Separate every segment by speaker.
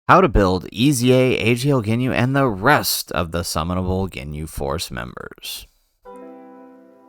Speaker 1: How to build EZA, AGL Ginyu, and the rest of the summonable Ginyu Force members.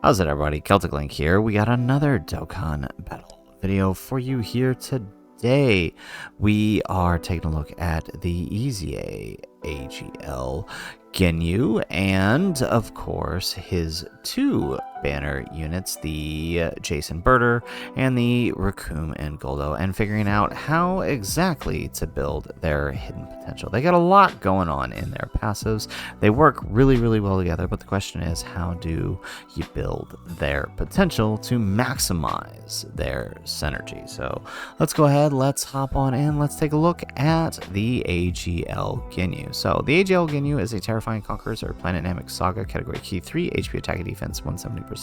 Speaker 1: How's it, everybody? Celtic Link here. We got another Dokkan battle video for you here today. We are taking a look at the EZA, AGL Ginyu, and of course his two banner units, the JEICE and BURTER and the RECOOME and GULDO, and figuring out how exactly to build their hidden potential. They got a lot going on in their passives. They work really well together, but the question is, how do you build their potential to maximize their synergy? So let's go ahead, let's hop on in, let's take a look at the AGL Ginyu. So the AGL Ginyu is a terrifying conquerors or planet dynamic saga, category key 3, HP attack and defense 170%.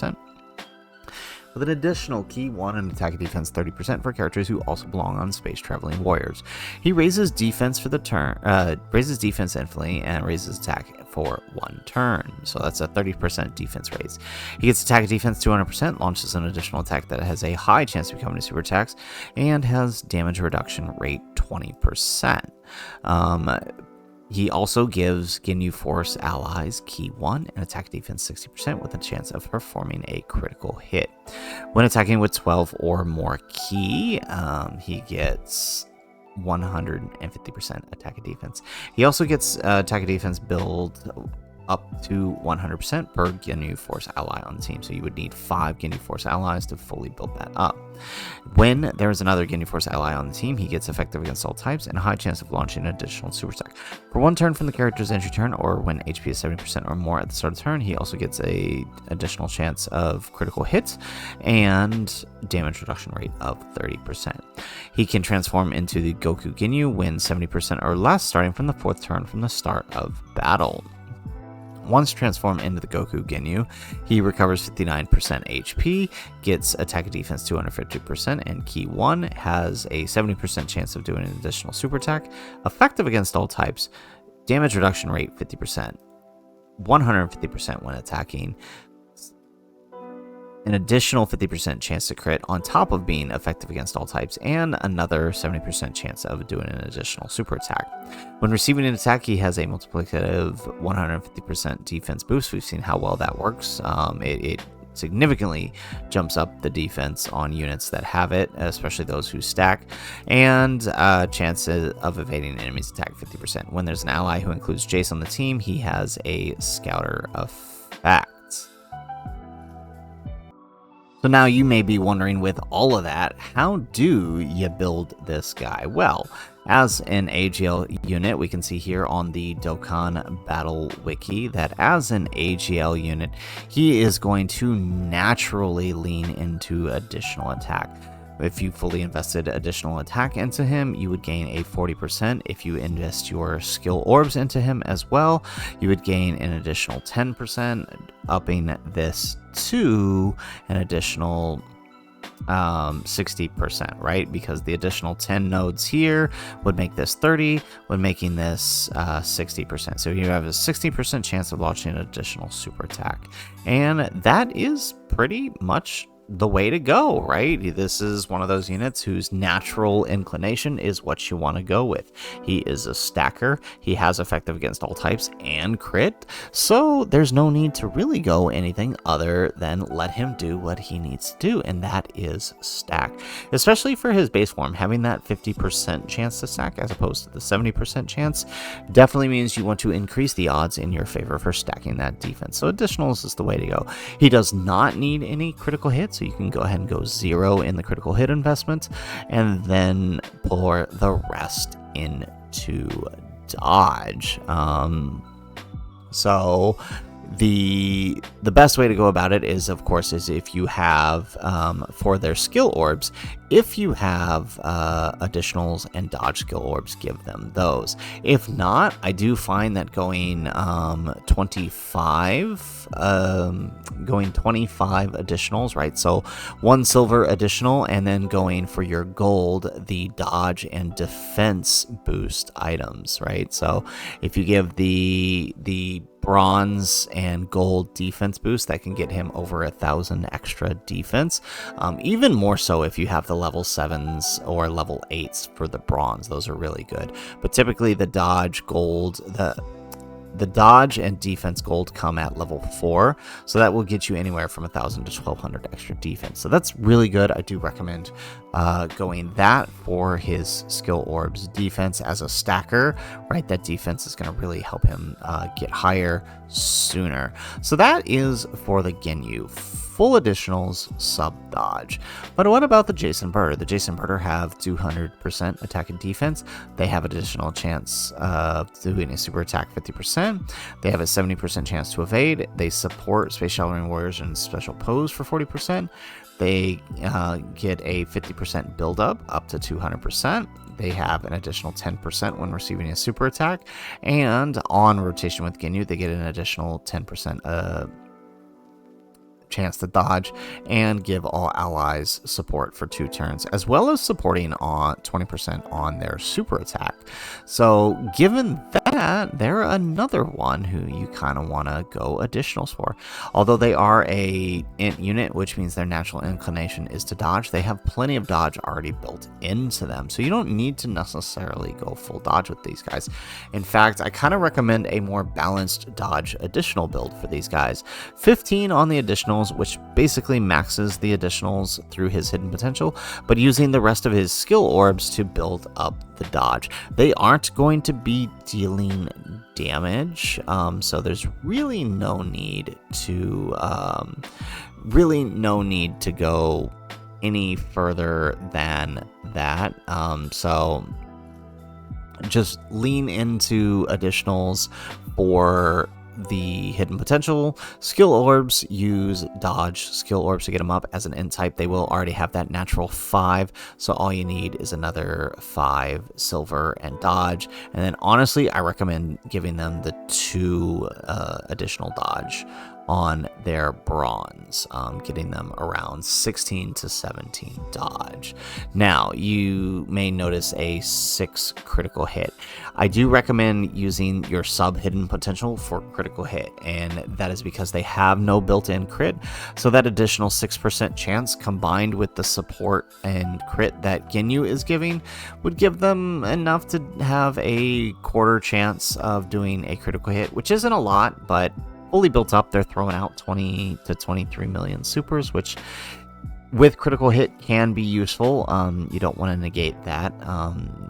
Speaker 1: With an additional key 1 and attack and defense 30% for characters who also belong on space traveling warriors. He raises defense for the turn, raises defense infinitely, and raises attack for 1 turn. So that's a 30% defense raise. He gets attack and defense 200%, launches an additional attack that has a high chance of becoming a super attack, and has damage reduction rate 20%. He also gives Ginyu Force allies Key 1 and attack defense 60% with a chance of performing a critical hit. When attacking with 12 or more Key, he gets 150% attack and defense. He also gets attack and defense build up to 100% per Ginyu Force ally on the team. So you would need 5 Ginyu Force allies to fully build that up. When there is another Ginyu Force ally on the team, he gets effective against all types and a high chance of launching an additional super attack. For 1 turn from the character's entry turn, or when HP is 70% or more at the start of the turn, he also gets a additional chance of critical hits and damage reduction rate of 30%. He can transform into the Goku Ginyu when 70% or less, starting from the 4th turn from the start of battle. Once transformed into the Goku Ginyu, he recovers 59% HP, gets attack and defense 250%, and Key 1 has a 70% chance of doing an additional super attack, effective against all types, damage reduction rate 50%, 150% when attacking, an additional 50% chance to crit on top of being effective against all types, and another 70% chance of doing an additional super attack. When receiving an attack, he has a multiplicative 150% defense boost. We've seen how well that works. It significantly jumps up the defense on units that have it, especially those who stack, and chances of evading an enemy's attack 50%. When there's an ally who includes JEICE on the team, he has a scouter effect. So now you may be wondering, with all of that, how do you build this guy? Well, as an AGL unit, we can see here on the Dokkan Battle Wiki that as an AGL unit, he is going to naturally lean into additional attack. If you fully invested additional attack into him, you would gain a 40%. If you invest your skill orbs into him as well, you would gain an additional 10%, upping this to an additional 60%, right? Because the additional 10 nodes here would make this 30, when making this 60%. So you have a 60% chance of launching an additional super attack. And that is pretty much the way to go, right? This is one of those units whose natural inclination is what you want to go with. He is a stacker, he has effective against all types and crit, so there's no need to really go anything other than let him do what he needs to do, and that is stack. Especially for his base form, having that 50% chance to stack as opposed to the 70% chance definitely means you want to increase the odds in your favor for stacking that defense. So additionals is the way to go. He does not need any critical hits, so you can go ahead and go 0 in the critical hit investment, and then pour the rest into dodge. So the best way to go about it is, of course, is if you have for their skill orbs, if you have additionals and dodge skill orbs, give them those. If not, I do find that going 25 additionals, right? So 1 silver additional, and then going for your gold, the dodge and defense boost items, right? So if you give the bronze and gold defense boost, that can get him over 1,000 extra defense. Even more so if you have the level 7s or level 8s for the bronze. Those are really good. But typically the dodge gold, the dodge and defense gold come at level 4, so that will get you anywhere from 1,000 to 1,200 extra defense. So that's really good. I do recommend going that for his skill orbs defense as a stacker, right? That defense is going to really help him get higher sooner. So that is for the Ginyu. Full additionals, sub dodge. But what about the JEICE and BURTER? The JEICE and BURTER have 200% attack and defense. They have additional chance of doing a super attack 50%. They have a 70% chance to evade. They support Space Shadowing Warriors and Special Pose for 40%. They get a 50% buildup up to 200%. They have an additional 10% when receiving a super attack. And on rotation with Ginyu, they get an additional 10% chance to dodge and give all allies support for 2 turns, as well as supporting on 20% on their super attack. So given that, they're another one who you kind of want to go additionals for. Although they are a int unit, which means their natural inclination is to dodge, they have plenty of dodge already built into them, so you don't need to necessarily go full dodge with these guys. In fact, I kind of recommend a more balanced dodge additional build for these guys. 15 on the additional, which basically maxes the additionals through his hidden potential, but using the rest of his skill orbs to build up the dodge. They aren't going to be dealing damage, so there's really no need to go any further than that. So just lean into additionals for the hidden potential. Skill orbs, use dodge skill orbs to get them up as an int type. They will already have that natural 5, so all you need is another 5 silver and dodge. And then honestly, I recommend giving them the 2 additional dodge on their bronze, getting them around 16 to 17 dodge. Now, you may notice a 6 critical hit. I do recommend using your sub hidden potential for critical hit, and that is because they have no built-in crit, so that additional 6% chance combined with the support and crit that Ginyu is giving would give them enough to have a quarter chance of doing a critical hit, which isn't a lot, but fully built up, they're throwing out 20 to 23 million supers, which with critical hit can be useful. You don't want to negate that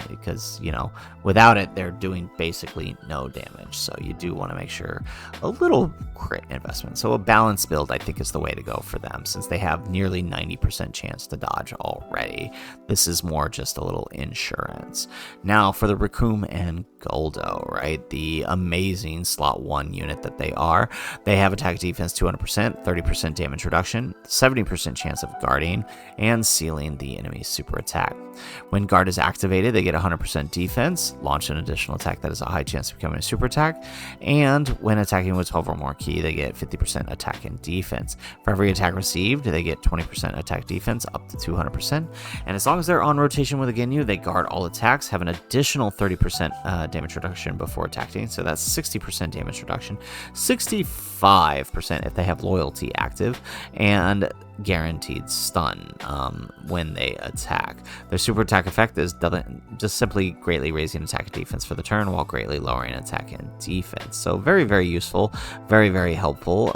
Speaker 1: because, you know, without it, they're doing basically no damage. So you do want to make sure a little crit investment. So a balanced build, I think, is the way to go for them, since they have nearly 90% chance to dodge already. This is more just a little insurance. Now for the RECOOME and GULDO, right? The amazing slot 1 unit that they are. They have attack defense 200%, 30% damage reduction, 70% chance of guarding, and sealing the enemy's super attack. When guard is activated, they get 100% defense, launch an additional attack that has a high chance of becoming a super attack, and when attacking with 12 or more ki, they get 50% attack and defense. For every attack received, they get 20% attack defense up to 200%, and as long as they're on rotation with a Ginyu, they guard all attacks, have an additional 30% damage reduction before attacking, so that's 60% damage reduction, 65% if they have loyalty active, and guaranteed stun when they attack. Their super attack effect is just simply greatly raising attack and defense for the turn while greatly lowering attack and defense. So very, very useful, very, very helpful.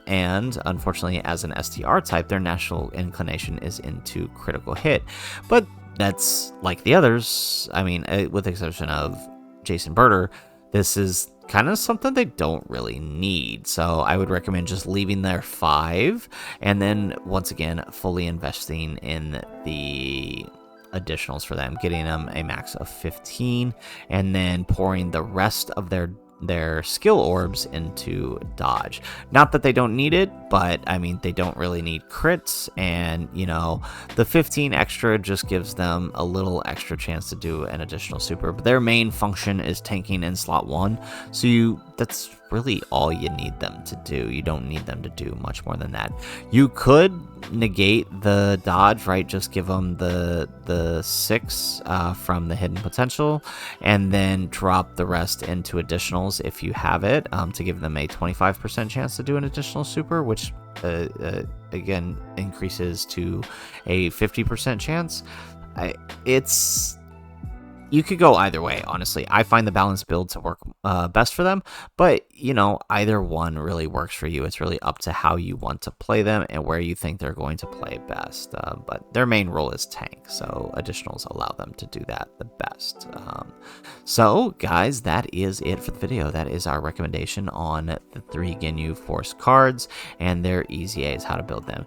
Speaker 1: And unfortunately, as an STR type, their natural inclination is into critical hit. But that's like the others. I mean, with the exception of JEICE and BURTER, this is kind of something they don't really need. So I would recommend just leaving their 5 and then once again fully investing in the additionals for them, getting them a max of 15 and then pouring the rest of their skill orbs into dodge. Not that they don't need it, but I mean, they don't really need crits, and you know, the 15 extra just gives them a little extra chance to do an additional super, but their main function is tanking in slot 1, so that's really all you need them to do. You don't need them to do much more than that. You could negate the dodge, right? Just give them the 6 from the hidden potential, and then drop the rest into additionals if you have it, to give them a 25% chance to do an additional super, which again increases to a 50% chance. You could go either way, honestly. I find the balanced build to work best for them, but, you know, either one really works for you. It's really up to how you want to play them and where you think they're going to play best. But their main role is tank, so additionals allow them to do that the best. So, guys, that is it for the video. That is our recommendation on the 3 Ginyu Force cards and their EZAs, how to build them.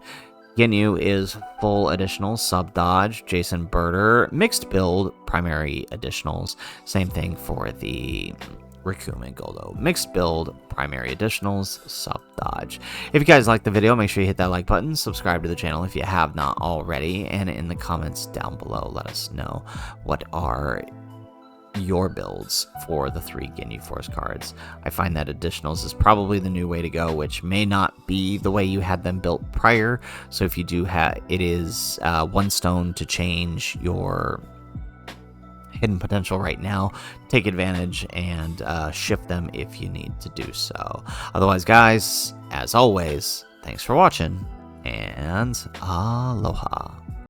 Speaker 1: Ginyu is full additionals, sub dodge, Jason BURTER, mixed build, primary additionals. Same thing for the RECOOME and GULDO. Mixed build, primary additionals, sub dodge. If you guys like the video, make sure you hit that like button, subscribe to the channel if you have not already, and in the comments down below, let us know what are your builds for the 3 Ginyu Force cards. I find that additionals is probably the new way to go, which may not be the way you had them built prior. So if you do have, it is 1 stone to change your hidden potential right now. Take advantage and shift them if you need to do so. Otherwise, guys, as always, thanks for watching, and aloha.